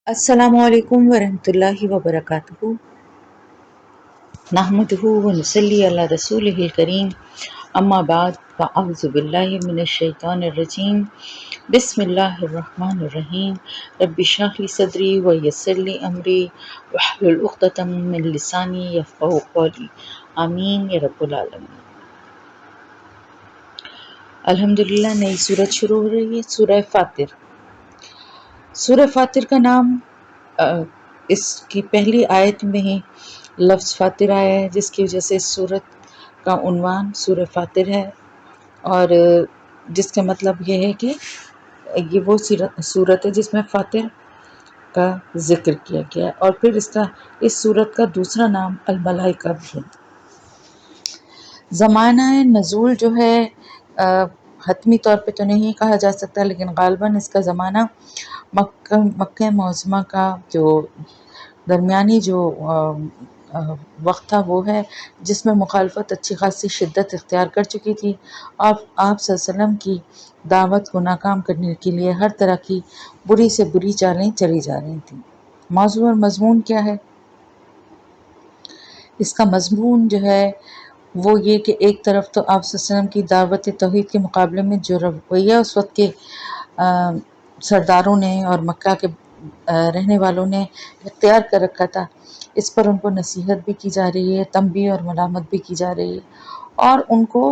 अस्सलामु अलैकुम वरहमतुल्लाहि वबरकातुहू। नहमदुहू व नुसल्ली अला रसूलिहिल करीम। अम्मा बाद फ़अऊज़ु बिल्लाहि मिनश शैतानिर रजीम। बिस्मिल्लाहिर रहमानिर रहीम। रब्बि इश्रह ली सदरी व यस्सिर ली अमरी वहलुल उक़दतम मिन लिसानी यफ़क़हू क़ौली। आमीन या रब्बुल आलमीन। अल्हम्दुलिल्लाह, नई सूरत शुरू हो रही है, सूरह फातिर। सूरह फातिर का नाम इसकी पहली आयत में ही लफ्ज़ फातिर आया है, जिसकी वजह से इस सूरत का उन्वान सूरह फातिर है। और जिसका मतलब ये है कि ये वो सूरत है जिसमें फातिर का जिक्र किया गया है। और फिर इस सूरत का दूसरा नाम अल मलाइका भी है। ज़माना नज़ूल जो है हतमी तौर पे तो नहीं कहा जा सकता, लेकिन गालिबन इसका ज़माना मक्का मौज़मा का जो दरमियानी जो वक्त था वो है, जिसमें मुखालफत अच्छी खासी शिद्दत इख्तियार कर चुकी थी और आप सल्लल्लाहु की दावत को नाकाम करने के लिए हर तरह की बुरी से बुरी चालें चली जा रही थी। मौज़ू और मज़मून क्या है? इसका मज़मून जो है वो ये कि एक तरफ तो आप सल्लल्लाहु की दावत तौहीद के मुकाबले में जो रवैया उस वक्त के सरदारों ने और मक्का के रहने वालों ने इख्तियार कर रखा था, इस पर उनको नसीहत भी की जा रही है, तंबीह और मलामत भी की जा रही है और उनको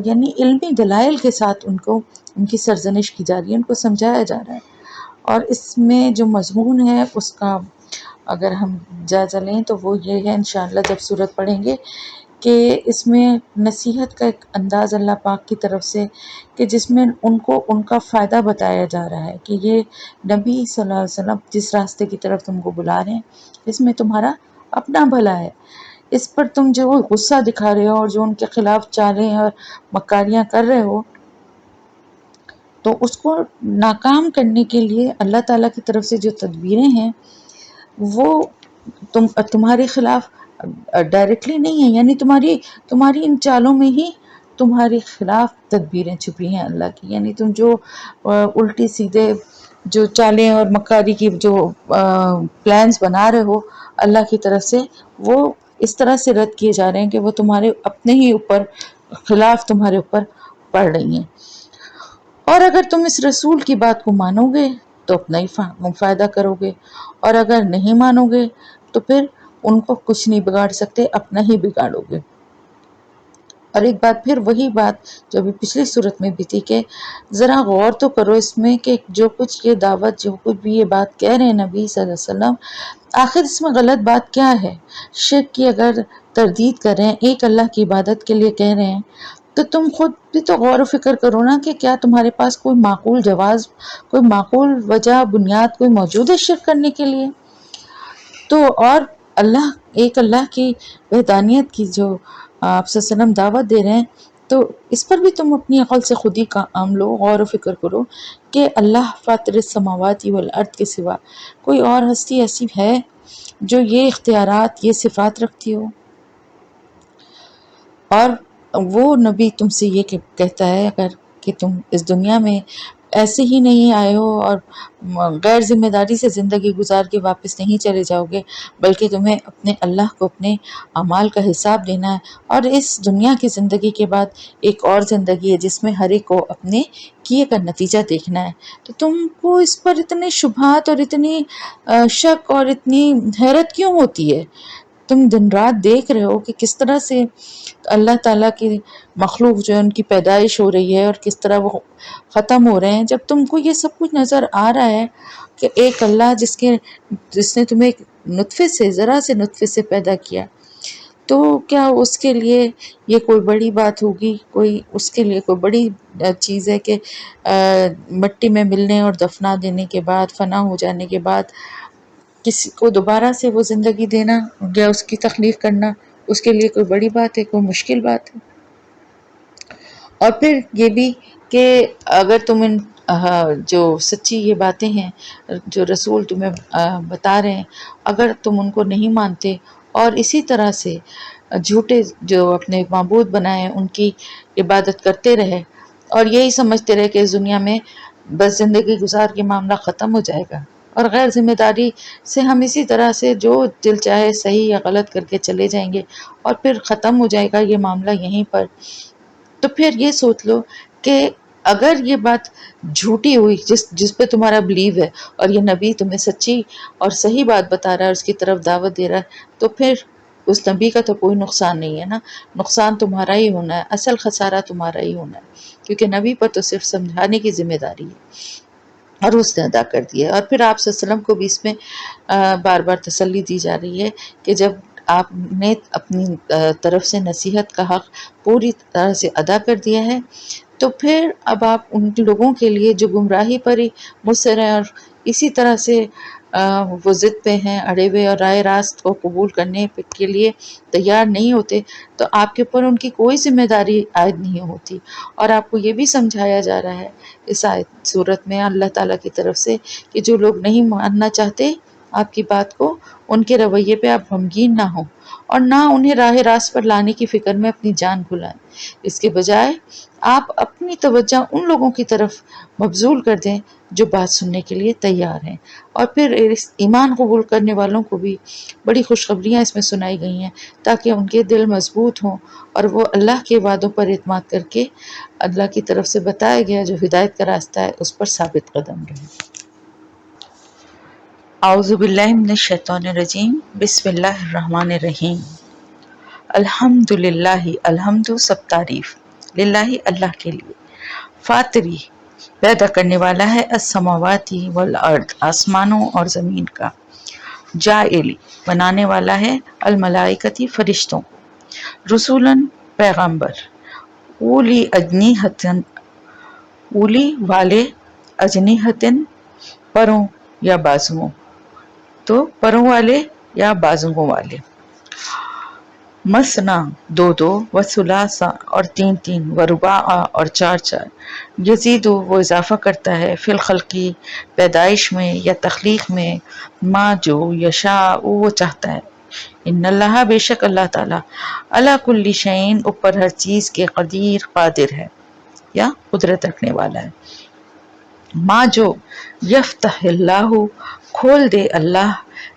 यानी इल्मी दलाइल के साथ उनको उनकी सरजनिश की जा रही है, उनको समझाया जा रहा है। और इसमें जो मज़मून है उसका अगर हम जायज़ा लें तो वो ये है, इंशाअल्लाह जब सूरत पढ़ेंगे, कि इसमें नसीहत का एक अंदाज़ अल्लाह पाक की तरफ से कि जिसमें उनको उनका फ़ायदा बताया जा रहा है कि ये नबी सल्लल्लाहु अलैहि वसल्लम जिस रास्ते की तरफ तुमको बुला रहे हैं इसमें तुम्हारा अपना भला है। इस पर तुम जो गुस्सा दिखा रहे हो और जो उनके ख़िलाफ़ चालें और मकारियाँ कर रहे हो, तो उसको नाकाम करने के लिए अल्लाह ताला की तरफ से जो तदबीरें हैं वो तुम्हारे खिलाफ डायरेक्टली नहीं है, यानी तुम्हारी इन चालों में ही तुम्हारे खिलाफ तदबीरें छुपी हैं अल्लाह की। यानी तुम जो उल्टी सीधे जो चालें और मक्कारी की जो प्लान्स बना रहे हो अल्लाह की तरफ से, वो इस तरह से रद्द किए जा रहे हैं कि वो तुम्हारे अपने ही ऊपर खिलाफ तुम्हारे ऊपर पड़ रही हैं। और अगर तुम इस रसूल की बात को मानोगे तो अपना ही फ़ायदा करोगे, और अगर नहीं मानोगे तो फिर उनको कुछ नहीं बिगाड़ सकते, अपना ही बिगाड़ोगे। और एक बात फिर वही बात जो अभी पिछली सूरत में भी थी कि ज़रा गौर तो करो इसमें कि जो कुछ ये दावत, जो कुछ भी ये बात कह रहे हैं नबी सल्लल्लाहु अलैहि वसल्लम, आखिर इसमें गलत बात क्या है? शिर्क की अगर तरदीद कर रहे हैं, एक अल्लाह की इबादत के लिए कह रहे हैं, तो तुम खुद भी तो गौर व फिक्र करो ना कि क्या तुम्हारे पास कोई माकूल जवाज़, कोई माकूल वजह, बुनियाद कोई मौजूद है शिर्क करने के लिए? तो और एक अल्लाह की वहदानियत की जो आप सल्लम दावत दे रहे हैं, तो इस पर भी तुम अपनी अक़ल से खुद ही काम लो, गौर व फिक्र करो कि अल्लाह फ़ातिरिस समावाति वल अर्द के सिवा कोई और हस्ती ऐसी है जो ये इख्तियारात, ये सिफ़ात रखती हो? और वो नबी तुमसे ये कहता है अगर कि तुम इस दुनिया में ऐसे ही नहीं आए हो और गैर ज़िम्मेदारी से ज़िंदगी गुजार के वापस नहीं चले जाओगे, बल्कि तुम्हें अपने अल्लाह को अपने अमाल का हिसाब देना है। और इस दुनिया की ज़िंदगी के बाद एक और ज़िंदगी है जिसमें हर एक को अपने किए का नतीजा देखना है। तो तुमको इस पर इतने शुबहात और इतनी शक और इतनी हैरत क्यों होती है? तुम दिन रात देख रहे हो कि किस तरह से अल्लाह ताला की मखलूक जो है उनकी पैदाइश हो रही है और किस तरह वो ख़त्म हो रहे हैं। जब तुमको ये सब कुछ नज़र आ रहा है कि एक अल्लाह जिसने तुम्हें एक नुत्फ़े से, ज़रा से नुत्फ़े से पैदा किया, तो क्या उसके लिए ये कोई बड़ी बात होगी? कोई उसके लिए कोई बड़ी चीज़ है कि मिट्टी में मिलने और दफना देने के बाद, फ़ना हो जाने के बाद किसी को दोबारा से वो ज़िंदगी देना या उसकी तख्लीक़ करना, उसके लिए कोई बड़ी बात है, कोई मुश्किल बात है? और फिर ये भी कि अगर तुम इन जो सच्ची ये बातें हैं जो रसूल तुम्हें बता रहे हैं, अगर तुम उनको नहीं मानते और इसी तरह से झूठे जो अपने माबूद बनाए उनकी इबादत करते रहे और यही समझते रहे कि इस दुनिया में बस ज़िंदगी गुजार के मामला ख़त्म हो जाएगा اور غیر ذمہ داری سے ہم اسی طرح سے جو دل چاہے صحیح یا غلط کر کے چلے جائیں گے اور پھر ختم ہو جائے گا یہ معاملہ یہیں پر. تو پھر یہ سوچ لو کہ اگر یہ بات جھوٹی ہوئی جس پہ تمہارا بلیو ہے اور یہ نبی تمہیں سچی اور صحیح بات بتا رہا ہے اور اس کی طرف دعوت دے رہا ہے تو پھر اس نبی کا تو کوئی نقصان نہیں ہے نا. نقصان تمہارا ہی ہونا ہے، اصل خسارہ تمہارا ہی ہونا ہے، کیونکہ نبی پر تو صرف سمجھانے کی ذمہ داری ہے اور اس نے ادا کر دی ہے. اور پھر آپ صلی اللہ علیہ وسلم کو بھی اس میں بار بار تسلی دی جا رہی ہے کہ جب آپ نے اپنی طرف سے نصیحت کا حق پوری طرح سے ادا کر دیا ہے تو پھر اب آپ ان لوگوں کے لیے جو گمراہی پر ہی مصر ہیں اور اسی طرح سے وہ ضد پہ ہیں اڑے ہوئے اور رائے راست کو قبول کرنے کے لیے تیار نہیں ہوتے تو آپ کے اوپر ان کی کوئی ذمہ داری عائد نہیں ہوتی. اور آپ کو یہ بھی سمجھایا جا رہا ہے اس آیت صورت میں اللہ تعالیٰ کی طرف سے کہ جو لوگ نہیں ماننا چاہتے آپ کی بات کو ان کے رویے پہ آپ غمگین نہ ہوں اور نہ انہیں راہ راست پر لانے کی فکر میں اپنی جان بھلائیں. اس کے بجائے آپ اپنی توجہ ان لوگوں کی طرف مبذول کر دیں جو بات سننے کے لیے تیار ہیں. اور پھر اس ایمان قبول کرنے والوں کو بھی بڑی خوشخبریاں اس میں سنائی گئی ہیں تاکہ ان کے دل مضبوط ہوں اور وہ اللہ کے وعدوں پر اعتماد کر کے اللہ کی طرف سے بتایا گیا جو ہدایت کا راستہ ہے اس پر ثابت قدم رہیں. اعوذ باللہ من الشیطان الرجیم. بسم اللہ الرحمن الرحیم. الحمد للہ، الحمد سب تعریف، للہ اللہ کے لیے، فاطری پیدا کرنے والا ہے، السماواتی والارض آسمانوں اور زمین کا، جائلی بنانے والا ہے، الملائکتی فرشتوں کو، رسولن پیغمبر، اولی اجنحتن اولی والے، اجنحتن پروں یا بازوؤں، تو پروں والے یا بازوؤں والے، مثنا دو دو، وثلاثا اور تین تین، ورباع اور چار چار، یزید وہ اضافہ کرتا ہے، فی الخلقی پیدائش میں یا تخلیق میں، ما جو یشاء وہ چاہتا ہے، ان اللہ بے شک اللہ تعالیٰ، علی کل شیء اوپر ہر چیز کے، قدیر قادر ہے یا قدرت رکھنے والا ہے. ما جو یفتح اللہ کھول دے اللہ،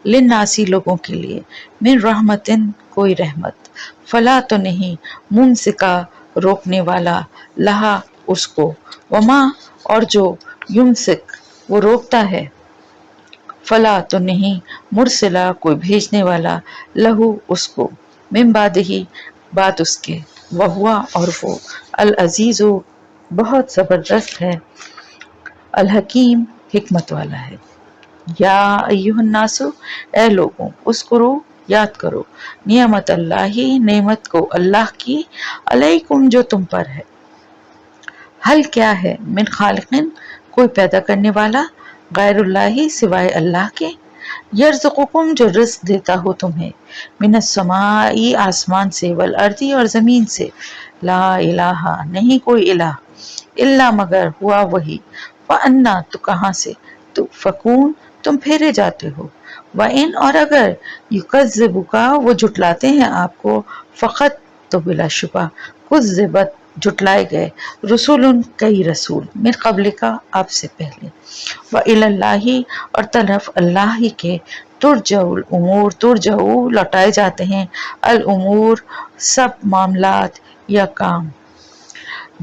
للناسی لوگوں کے لیے، من رحمتن کوئی رحمت، فلا تو نہیں، ممسکا روکنے والا، لہا اس کو، وما اور جو یمسک وہ روکتا ہے، فلا تو نہیں، مرسلا کوئی بھیجنے والا، لہو اس کو، من بعدہ بعد اس کے، وہوا اور وہ، العزیز بہت زبردست ہے، الحکیم حکمت والا ہے. یا ایھا الناس اے لوگوں، اذکروا یاد کرو، نعمت اللہ نعمت کو اللہ کی، علیکم جو تم پر ہے، حل کیا ہے، من خالقن کوئی پیدا کرنے والا، غیر اللہ سوائے اللہ کے، یرزقکم جو رزق دیتا ہو تمہیں، من السماء آسمان سے، والارض اور زمین سے، لا الہ نہیں کوئی الہ، الا مگر ہوا وہی، وَأَنَّا تو کہاں سے، تؤفکون تم پھیرے جاتے ہو، وَإِنْ اور اگر یکذبک وہ جھٹلاتے ہیں آپ کو، فقط تو بلا شبہ، کذبت جھٹلائے گئے، رسول کئی رسول، من قبلک آپ سے پہلے، وَإِلَى اللَّهِ اور طرف اللہ ہی کے، ترجع الامور ترجع لوٹائے جاتے ہیں، الامور سب معاملات یا کام.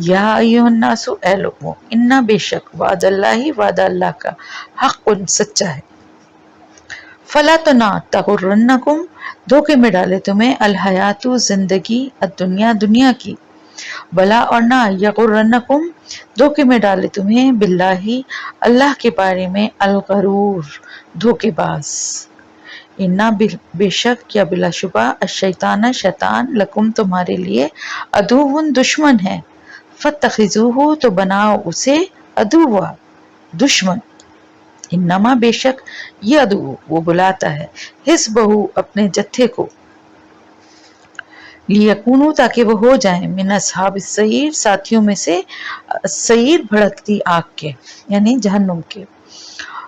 یا ایھا الناس اے لوگوں، انا بے شک، وعد اللہ وعدہ اللہ کا، حق سچا ہے، فلا تو نہ، تغرنکم دھوکے میں ڈالے تمہیں، الحیات زندگی، الدنیا دنیا کی، بلا اور نہ، یغرنکم دھوکے میں ڈالے تمہیں، باللہ اللہ کے بارے میں، الغرور دھوکے باز. انا بے شک یا بلا شبہ، الشیطان شیطان، لکم تمہارے لیے، عدو دشمن ہے، فاتخذوہ تو بناؤ اسے، عدوا دشمن، انما بے شک یہ عدو وہ بلاتا ہے، حزبہ اپنے جتھے کو، لیکونوا تاکہ وہ ہو جائیں، من اصحاب السعیر ساتھیوں میں سے، سعیر بھڑکتی آگ کے یعنی جہنم کے.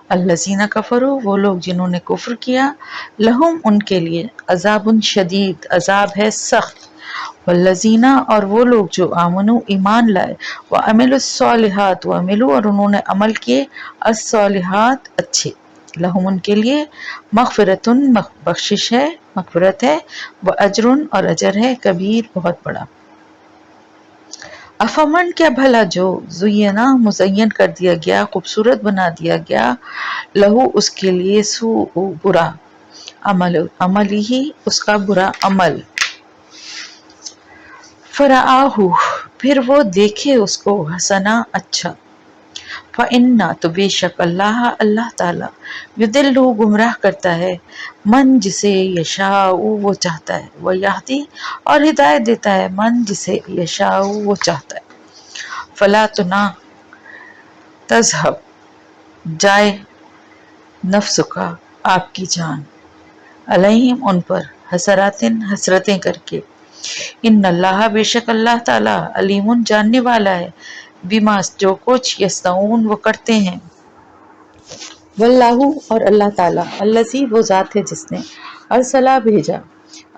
الذین کفروا وہ لوگ جنہوں نے کفر کیا، لہم ان کے لیے، عذاب شدید عذاب ہے سخت، والذین اور وہ لوگ جو آمنوا ایمان لائے، وعملوا الصالحات وعملوا اور انہوں نے عمل کیے، الصالحات اچھے، लहुम उनके लिए मग़फ़िरतुन बख्शिश है, मग़फ़िरत है, व अजरुन और अजर है, कबीर बहुत बड़ा। अफमन क्या भला जो ज़ुय्यना मुज़य्यन कर दिया गया, खूबसूरत बना दिया गया, लहू उसके लिए सूउ बुरा, अमल ही उसका बुरा अमल, फ़रआहू फिर वो देखे उसको हसना अच्छा, फ़इन्ना तो बेशक अल्लाह ताला युदिल्लु गुमराह करता है, मन जिसे यशाऊ वो चाहता है, व यहदी और हिदायत देता है मन जिसे यशाऊ वो चाहता है। फला तो ना तज़हब जाए नफ्सुका आपकी जान, अलैहिम उन पर, हसरातिन हसरतें करके, इन्नल्लाह बेशक अल्लाह ताला अलीमुन जानने वाला है, बिमा जो कुछ यस्तऊन वो करते हैं, वल्लाहु और अल्लाह ताला अल्लज़ी वो ज़ात है जिसने अरसला भेजा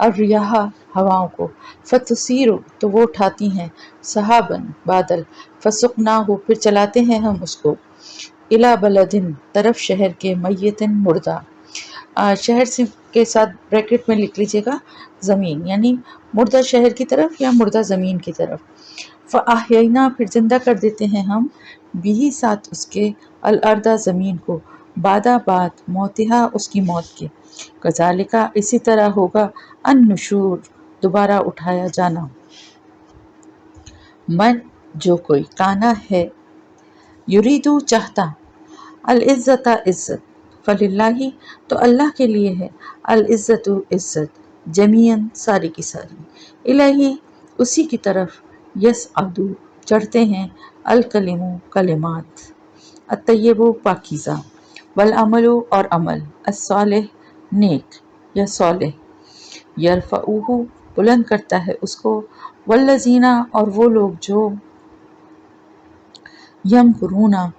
और रियाह हवाओं को, फतुसीरु तो वो उठाती हैं, सहाबन बादल, फसुकनाहु फिर चलाते हैं हम उसको, इला बलदिन तरफ शहर के, मय्यतिन मुर्दा, शहर से के साथ ब्रैकेट में लिख लीजिएगा ज़मीन, यानी मुर्दा शहर की तरफ या मुर्दा ज़मीन की तरफ। फ़अहयैना फिर जिंदा कर देते हैं हम, बिही साथ उसके, अल अर्दा ज़मीन को, बादा बाद मौतिहा उसकी मौत के, कज़ालिका इसी तरह होगा, अन नुशूर दोबारा उठाया जाना। मन जो कोई काना है, युरीदु चाहता, अल इज़्ज़ता इज़्ज़त, फलिल्लाही तो अल्लाह के लिए है, अल इज़्ज़तु इज़्ज़त, जमीयन सारी की सारी, इलाही उसी की तरफ, यसअदु चढ़ते हैं, अल कलिमु कलिमात, अत्तय्यबु पाकीज़ा, वल अमलु और अमल, अस्सालिह नेक या सालिह, यरफ़उहु बुलंद करता है उसको, वल्लज़ीना और वो लोग जो यमकुरूना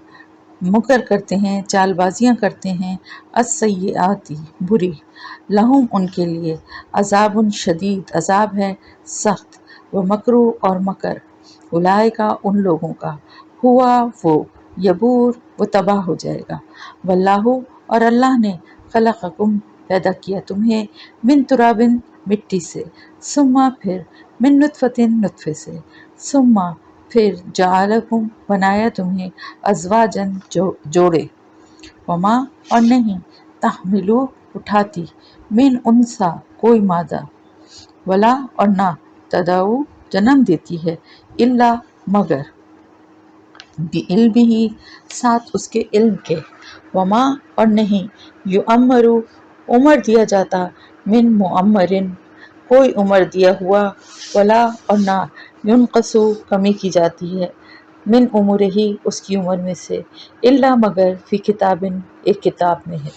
मुकर करते हैं, चालबाजियाँ करते हैं, अस्सय्याती बुरी, लहुम उनके लिए, अज़ाबुन शदीद अज़ाब है सख्त, व मकरू और मकर, उलाइका उन लोगों का, हुआ वो, यबूर वो तबाह हो जाएगा, वल्लाहु और अल्लाह ने, खलक़कुम पैदा किया तुम्हें, मिन तुराबिन मिट्टी से, सुम्मा फिर, मिन नुतफ़तिन नुतफ़े से, सुम्मा फिर, जालकुम बनाया तुम्हें, अज़वाजन जोड़े, वमा और नहीं, तहमिलु उठाती, मिन उनसा कोई मादा, वला और ना, तदाऊ जन्म देती है, इल्ला मगर, बिइल्मिही साथ उसके इल्म के, वमा और नहीं, युअम्मरु उम्र दिया जाता, मिन मुअम्मरिन कोई उम्र दिया हुआ, वला और ना, युनक़सु कमी की जाती है, मिन उम्रिही उसकी उम्र में से, इल्ला मगर फ़ी किताबिन एक किताब में है।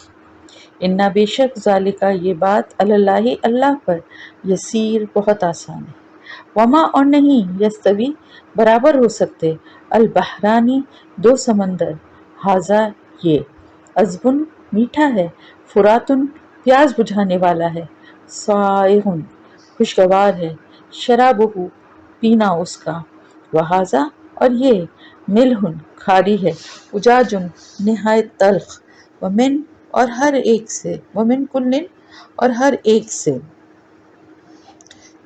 इन्ना बेशक ज़ालिका ये बात अलल्लाहि अल्लाह पर, यसीर बहुत आसान है। वमा और नहीं, यस्तवी बराबर हो सकते, अल बहरानी दो समंदर, हाजा ये, अज़बुन मीठा है, फुरातुन प्यास बुझाने वाला है, साइहुन खुशगवार है, शराबुहु पीना उसका, वहाजा और ये, मिलहुन खारी है, उजाजुन निहायत तल्ख, वमिन और हर एक से, वमिन कुल्लिन और हर एक से,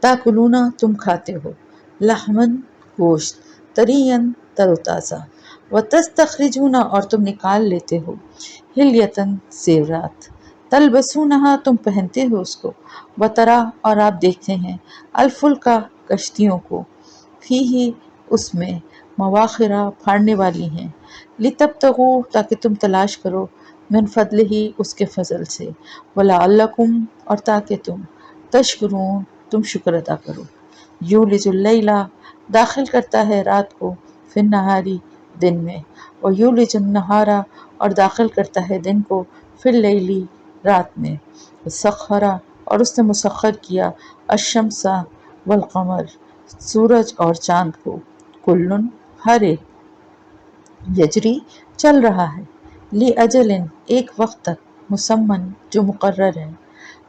ताकुलूना तुम खाते हो, लहमन गोश्त, तरियन तरोताज़ा, व तस्तखरिजूना और तुम निकाल लेते हो, हिलियतन ज़ेवरात, तलबसूनहा तुम पहनते हो उसको, व तरा और आप देखते हैं, अलफुल्का कश्तियों को, फीही उसमें, मवाखिरा फाड़ने वाली हैं, लितब्तगू ताकि तुम तलाश करो, मिन फदलिही उसके फजल से, वलअल्लकुम और ताकि तुम, तशकुरून तुम शुक्र अदा करो। यूलिजुल लैला दाखिल करता है रात को, फिन नहारी दिन में, और यूलिजुन नहारा और दाखिल करता है दिन को, फिर लैली रात में, सखरा और उसने मुसख्खर किया, अशम्सा वल कमर सूरज और चांद को, कुल्लुन हर एक, यजरी चल रहा है, ली अजलिन एक वक्त तक, मुसम्मन जो मुकर्रर है,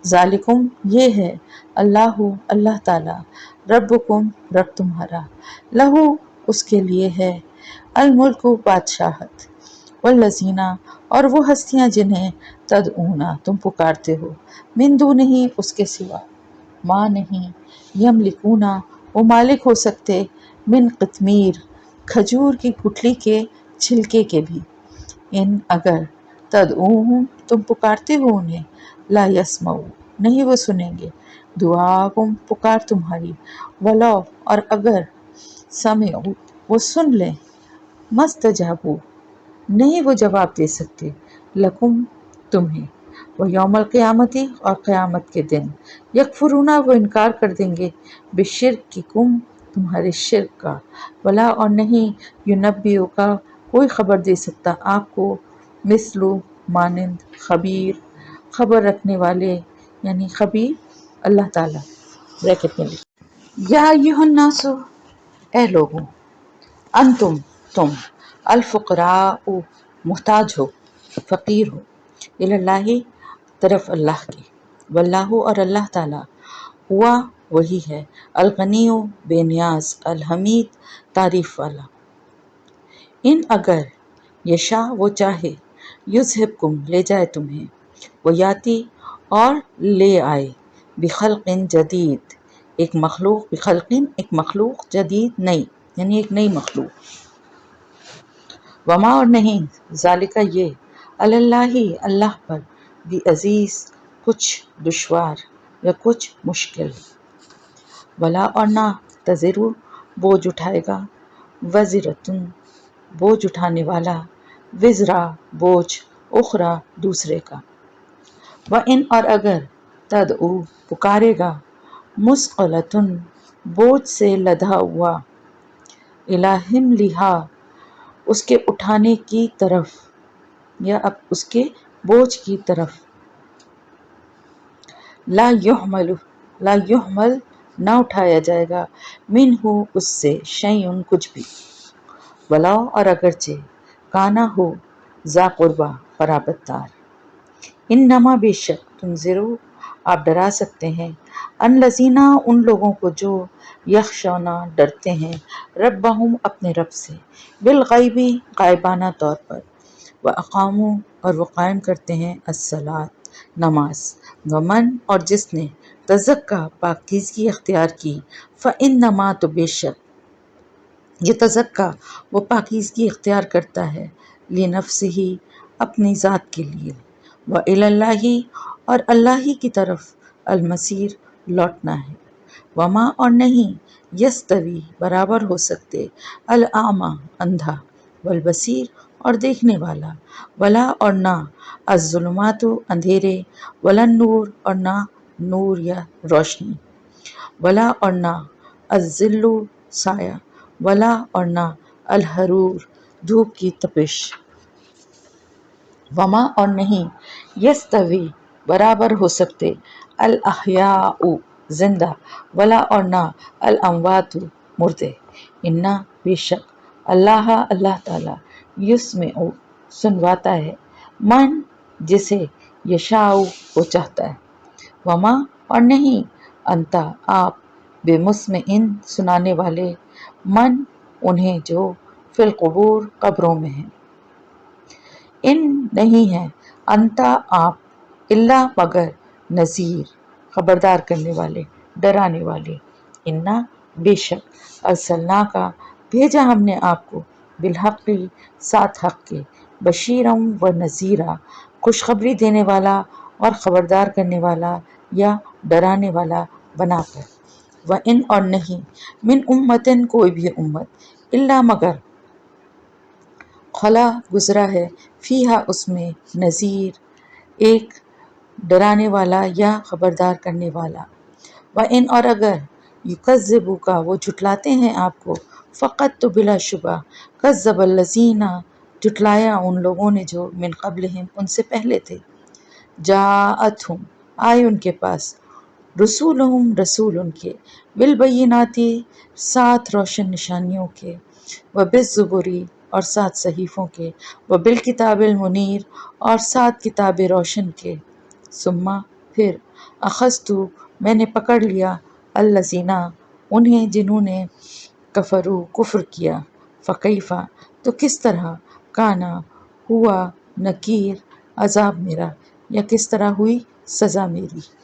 ज़ालिकुम ये है, अल्लाहु अल्लाह ताला, रब्बुकुम रब तुम्हारा, लहू उसके लिए है, अल मुल्कु बादशाहत, वल्लज़ीना और वो हस्तियाँ जिन्हें तदऊना तुम पुकारते हो मिन दूनिही उसके सिवा माँ नहीं यमलिकूना वो मालिक हो सकते मिन क़ित्मीर खजूर की गुठली के छिलके के भी इन अगर तदऊहुम तुम पुकारते हो उन्हें ला यसमऊ नहीं वो सुनेंगे दुआकुम पुकार तुम्हारी वलो और अगर समेऊ वो सुन लें मस्तजाबू नहीं वो जवाब दे सकते लकुम तुम्हें वो यौमल क़यामती और क़यामत के दिन यकफुरूना वो इनकार कर देंगे बेशिर्क की कुम तुम्हारे शिर्क का वला और नहीं युनब्बियु का कोई खबर दे सकता आपको मिसलु मानिंद खबीर खबर रखने वाले यानी खबीर अल्लाह ताला ब्रैकेट में लिखा या अय्युहन्नासु ए लोगों अंतुम तुम अल्फुकराउ मुहताज हो फ़कीर हो इलल्लाहि तरफ अल्लाह के वल्लाहु और अल्लाह ताला हुआ वही है अलगनियो बेनियाज अलहमीद तारीफ़ वाला इन अगर यशा वो चाहे युज़हिबकुम ले जाए तुम्हें वो याति और ले आए बिखल्किन जदीद एक मखलूक बिखल्किन एक मखलूक जदीद नई यानी एक नई मखलूक वमा और नहीं ज़ालिका ये अल्लाही अल्लाह पर भी अज़ीज़ कुछ दुश्वार या कुछ मुश्किल वला और ना तज़िरु बोझ उठाएगा वज़िरतुन बोझ उठाने वाला विज़रा बोझ उखरा दूसरे का व इन और अगर तदउ पुकारेगा मुस्क़लतुन बोझ से लदा हुआ इलाहिम लिहा उसके उठाने की तरफ या अब उसके बोझ की तरफ ला युहमल ना उठाया जाएगा मिनहु उससे शैउन कुछ भी वलाओ और अगरचे काना हो जा कुर्बा क़राबतदार इन नमा बेशक तुनज़िरु आप डरा सकते हैं अन लज़ीना उन लोगों को जो यख़शौना डरते हैं रब्बहुम अपने रब से बिलग़ैबी गायबाना तौर पर व अक़ामू और वो कायम करते हैं अस्सलात नमाज वमन और जिसने तज़क्का पाकीज़गी अख्तियार की फ़इन्नमा तो बेशक ये तज़क्का वो पाकीज़गी इख्तियार करता है लिनफ़्सिही अपनी ज़ात के लिए व इलल्लाही और अल्लाह ही की तरफ अलमसीर लौटना है वमा और नहीं यस्तवी बराबर हो सकते अल आमा अंधा वल बसीर और देखने वाला वला और ना अज़्ज़ुलुमातु अंधेरे वलन नूर और ना नूर या रोशनी वला और ना अज़्ज़िल्लु साया वला और ना अलहरूर धूप की तपिश वमा और नहीं यस्तवी बराबर हो सकते अल अहयाउ जिंदा वला और ना अल अमवातु मुर्दे इन्ना बेशक अल्लाह अल्लाह ताला युस्मिउ सुनवाता है मन जिसे यशाउ वो चाहता है वमा और नहीं अंता आप बेमुस्मिइन सुनाने वाले मन उन्हें जो फिल क़ुबूर कब्रों में हैं इन नहीं है अंता आप इल्ला मगर नज़ीर खबरदार करने वाले डराने वाले इन्ना बेशक अरसलना का भेजा हमने आपको बिलहक़ी साथ हक़ के बशीरम व नज़ीरा खुशखबरी देने वाला और ख़बरदार करने वाला या डराने वाला बनाकर व इन और नहीं मिन उम्मतिन कोई भी उम्मत इल्ला मगर खला गुज़रा है फ़ीहा उसमें नज़ीर एक डराने वाला या ख़बरदार करने वाला व इन और अगर युकज़्ज़िबू का वो झुटलाते हैं आपको फ़क़त तो बिलाशुबा कज़्ज़बल लज़ीना झुटलाया उन लोगों ने जो मिन क़ब्लिहिम उनसे पहले थे जाअतहुम आए उनके पास रसूलुहुम रसूल उनके बिलबय्यिनाति सात रोशन निशानियों के व बिज़्ज़ुबुरी और सात सहीफ़ों के व बिलकिताबिल मुनीर और सात किताबें रोशन के सुम्मा फिर अखस्तु मैंने पकड़ लिया अल्लज़ीना उन्हें जिन्होंने कफ़रू कुफ्र किया फ़कैफ़ा तो किस तरह काना ہوا نکیر عذاب میرا، یا کس طرح ہوئی سزا میری۔